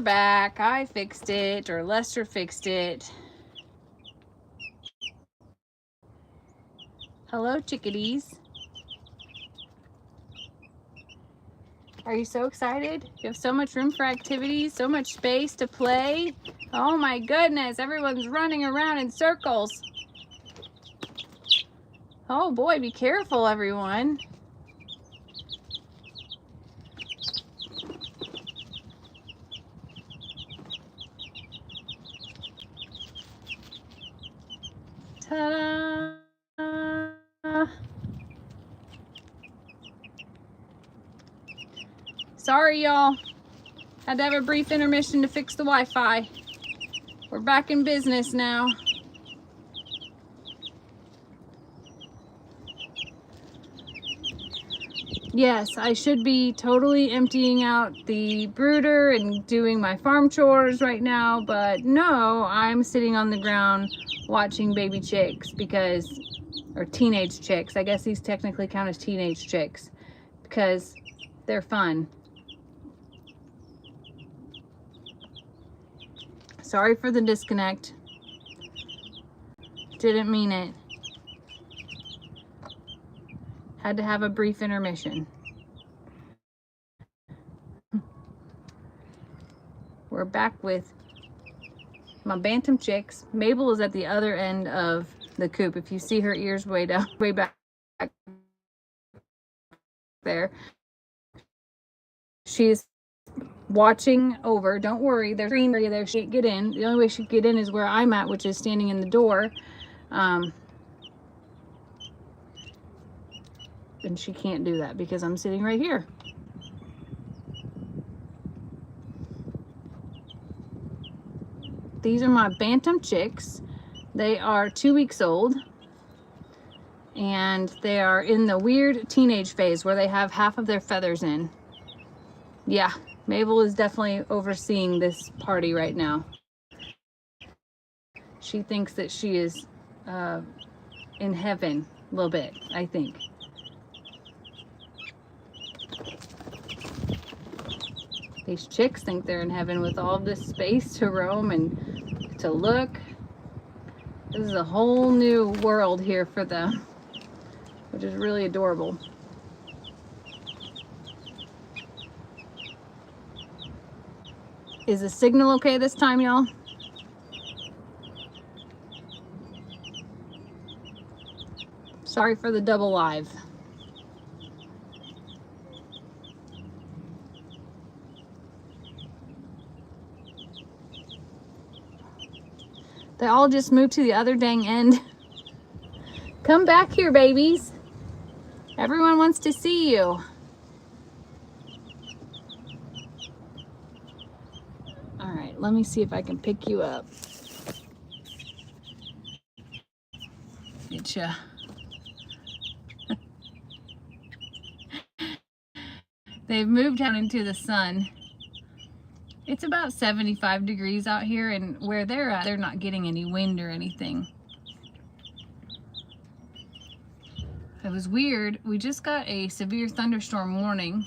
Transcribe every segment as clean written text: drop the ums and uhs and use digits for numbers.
back. I fixed it, or Lester fixed it. Hello, chickadees. Are you so excited? You have so much room for activities, so much space to play. Oh my goodness, everyone's running around in circles. Oh boy, be careful, everyone. Ta-da! Sorry, y'all. Had to have a brief intermission to fix the Wi-Fi. We're back in business now. Yes, I should be totally emptying out the brooder and doing my farm chores right now, but no, I'm sitting on the ground watching baby chicks or teenage chicks. I guess these technically count as teenage chicks because they're fun. Sorry for the disconnect. Didn't mean it. Had to have a brief intermission. We're back with my Bantam chicks. Mabel is at the other end of the coop. If you see her ears way back there. She's watching over. Don't worry, there's a green area there. She can't get in. The only way she can get in is where I'm at, which is standing in the door. And she can't do that because I'm sitting right here. These are my Bantam chicks. They are 2 weeks old. And they are in the weird teenage phase where they have half of their feathers in. Yeah, Mabel is definitely overseeing this party right now. She thinks that she is in heaven a little bit, I think. These chicks think they're in heaven with all this space to roam and to look. This is a whole new world here for them, which is really adorable. Is the signal okay this time, y'all? Sorry for the double live. They all just moved to the other dang end. Come back here, babies. Everyone wants to see you. All right, let me see if I can pick you up. Get ya. They've moved down into the sun. It's about 75 degrees out here, and where they're at, they're not getting any wind or anything. It was weird. We just got a severe thunderstorm warning,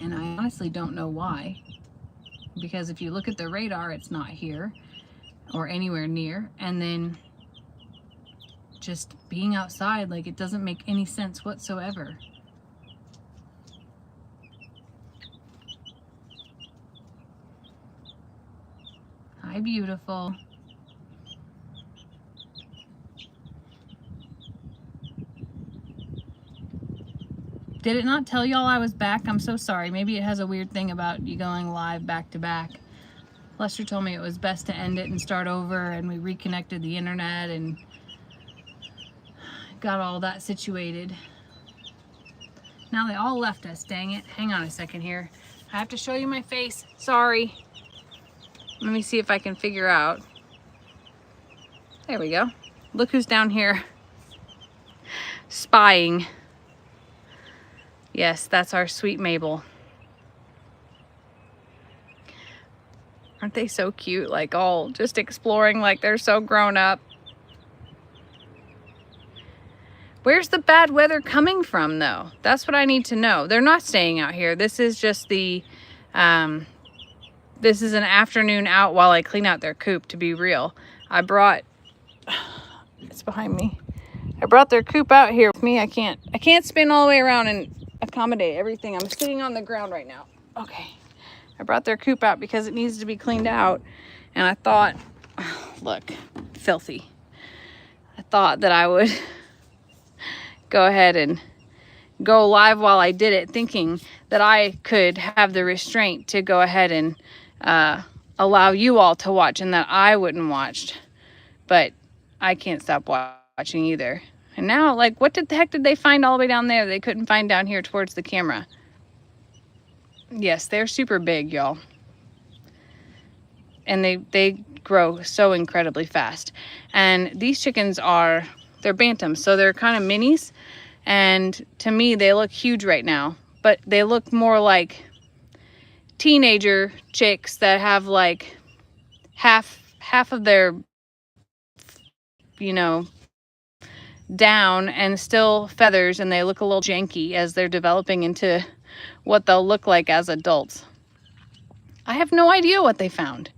and I honestly don't know why. Because if you look at the radar, it's not here or anywhere near. And then just being outside, like, it doesn't make any sense whatsoever. Hi, beautiful. Did it not tell y'all I was back? I'm so sorry. Maybe it has a weird thing about you going live back to back. Lester told me it was best to end it and start over, and we reconnected the internet and got all that situated. Now they all left us, dang it. Hang on a second here. I have to show you my face. Sorry. Let me see if I can figure out. There we go. Look who's down here spying. Yes, that's our sweet Mabel. Aren't they so cute? Like, all just exploring like they're so grown up. Where's the bad weather coming from, though? That's what I need to know. They're not staying out here. This is just the this is an afternoon out while I clean out their coop, to be real. I brought, it's behind me. I brought their coop out here with me. I can't spin all the way around and accommodate everything. I'm sitting on the ground right now. Okay. I brought their coop out because it needs to be cleaned out. And I thought, look, filthy. I thought that I would go ahead and go live while I did it, thinking that I could have the restraint to go ahead and allow you all to watch and that I wouldn't watch. But I can't stop watching either. And now, like, what the heck did they find all the way down there they couldn't find down here towards the camera? Yes, they're super big, y'all. And they grow so incredibly fast. And these chickens they're bantams, so they're kind of minis. And to me, they look huge right now. But they look more like teenager chicks that have like half of their, down and still feathers, and they look a little janky as they're developing into what they'll look like as adults. I have no idea what they found,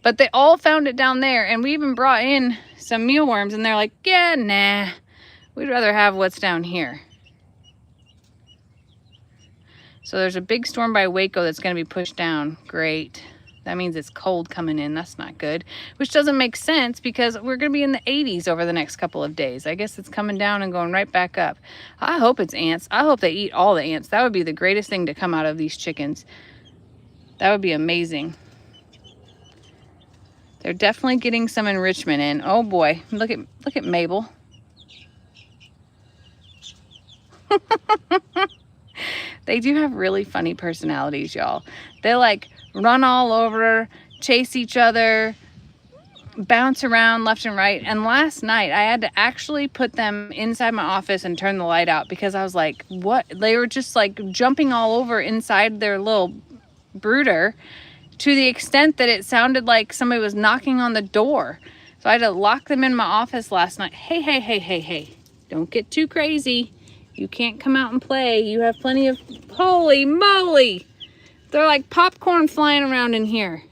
but they all found it down there. And we even brought in some mealworms, and they're like, yeah, nah, we'd rather have what's down here. So there's a big storm by Waco that's going to be pushed down. Great. That means it's cold coming in. That's not good. Which doesn't make sense because we're going to be in the 80s over the next couple of days. I guess it's coming down and going right back up. I hope it's ants. I hope they eat all the ants. That would be the greatest thing to come out of these chickens. That would be amazing. They're definitely getting some enrichment in. Oh boy, look at Mabel. They do have really funny personalities, y'all. They like run all over, chase each other, bounce around left and right. And last night I had to actually put them inside my office and turn the light out because I was like, what? They were just like jumping all over inside their little brooder to the extent that it sounded like somebody was knocking on the door. So I had to lock them in my office last night. Hey, don't get too crazy. You can't come out and play. You have plenty of, holy moly. They're like popcorn flying around in here.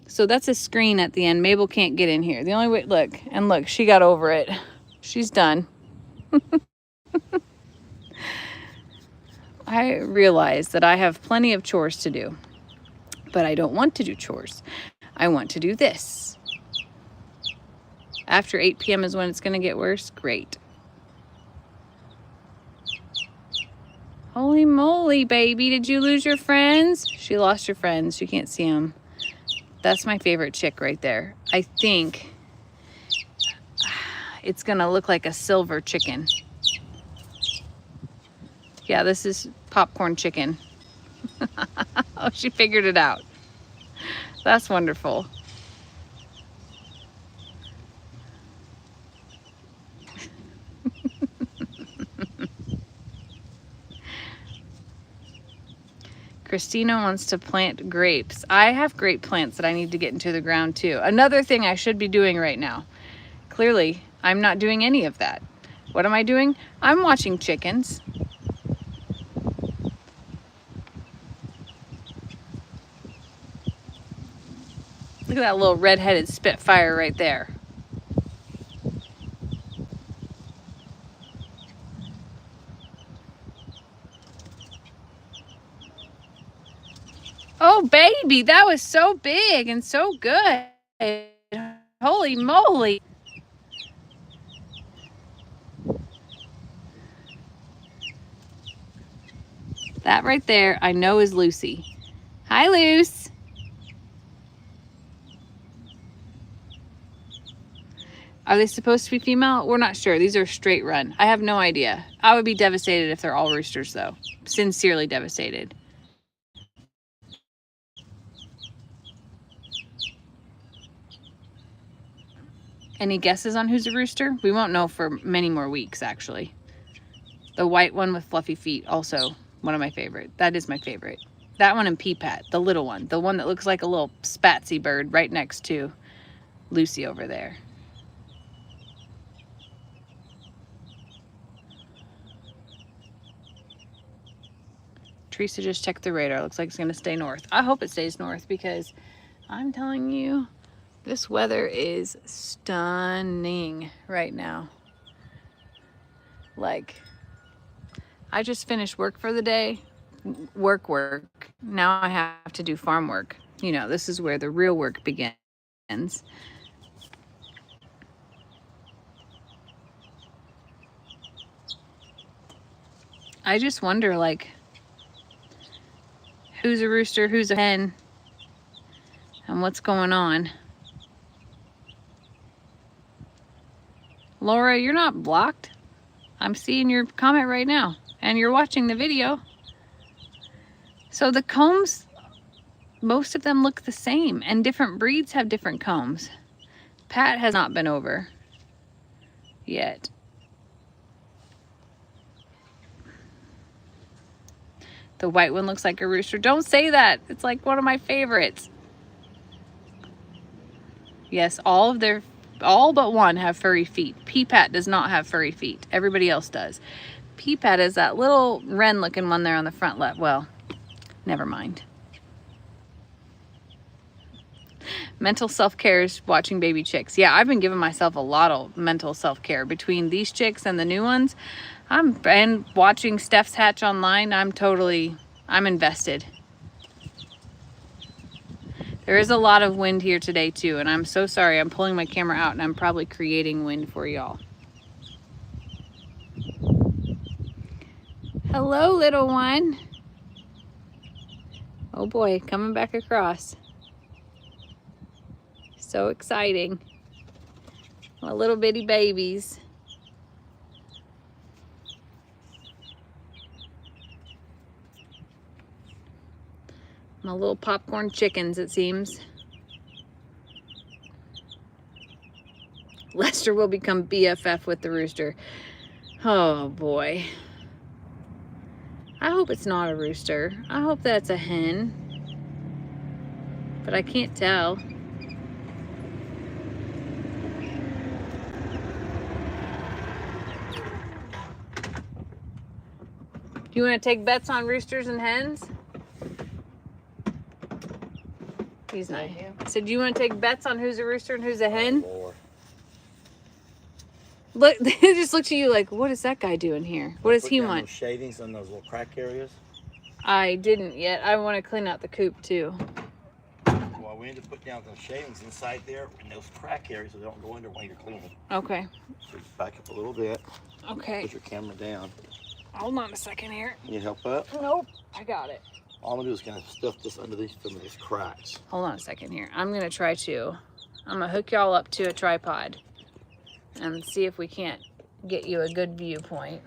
So that's a screen at the end. Mabel can't get in here. The only way, look, she got over it. She's done. I realize that I have plenty of chores to do, but I don't want to do chores. I want to do this. After 8 p.m. is when it's going to get worse. Great. Holy moly, baby. Did you lose your friends? She lost her friends. She can't see them. That's my favorite chick right there. I think it's going to look like a silver chicken. Yeah, this is popcorn chicken. Oh, she figured it out. That's wonderful. Christina wants to plant grapes. I have grape plants that I need to get into the ground too. Another thing I should be doing right now. Clearly, I'm not doing any of that. What am I doing? I'm watching chickens. Look at that little red-headed spitfire right there. Oh, baby, that was so big and so good. Holy moly. That right there, I know is Lucy. Hi, Luce. Are they supposed to be female? We're not sure. These are straight run. I have no idea. I would be devastated if they're all roosters, though. Sincerely devastated. Any guesses on who's a rooster? We won't know for many more weeks, actually. The white one with fluffy feet, also one of my favorite. That is my favorite. That one and Peapat, the little one. The one that looks like a little spatsy bird right next to Lucy over there. Teresa just checked the radar. Looks like it's going to stay north. I hope it stays north because I'm telling you, this weather is stunning right now. Like, I just finished work for the day. Work. Now I have to do farm work. You know, this is where the real work begins. I just wonder, like, who's a rooster, who's a hen, and what's going on. Laura, you're not blocked. I'm seeing your comment right now, and you're watching the video. So the combs, most of them look the same, and different breeds have different combs. Pat has not been over yet. The white one looks like a rooster. Don't say that. It's like one of my favorites. Yes, all but one have furry feet. Peapat does not have furry feet. Everybody else does. Peapat is that little wren looking one there on the front left. Well, never mind. Mental self-care is watching baby chicks. Yeah, I've been giving myself a lot of mental self-care between these chicks and the new ones. And watching Steph's hatch online. I'm invested. There is a lot of wind here today too, and I'm so sorry. I'm pulling my camera out and I'm probably creating wind for y'all. Hello, little one. Oh boy, coming back across. So exciting. My little bitty babies. My little popcorn chickens, it seems. Lester will become BFF with the rooster. Oh boy. I hope it's not a rooster. I hope that's a hen. But I can't tell. Do you want to take bets on roosters and hens? He's not here. I said, do you want to take bets on who's a rooster and who's a hen? Look, they just looked at you like, what is that guy doing here? What does he want? Those shavings in those little crack areas? I didn't yet. I want to clean out the coop too. Well, we need to put down some shavings inside there in those crack areas so they don't go under while you're cleaning. Okay. So just back up a little bit. Okay. Put your camera down. Hold on a second here. Need help up? Nope. I got it. All I'm gonna do is kind of stuff this under some of these cracks. Hold on a second here. I'm gonna hook y'all up to a tripod and see if we can't get you a good viewpoint.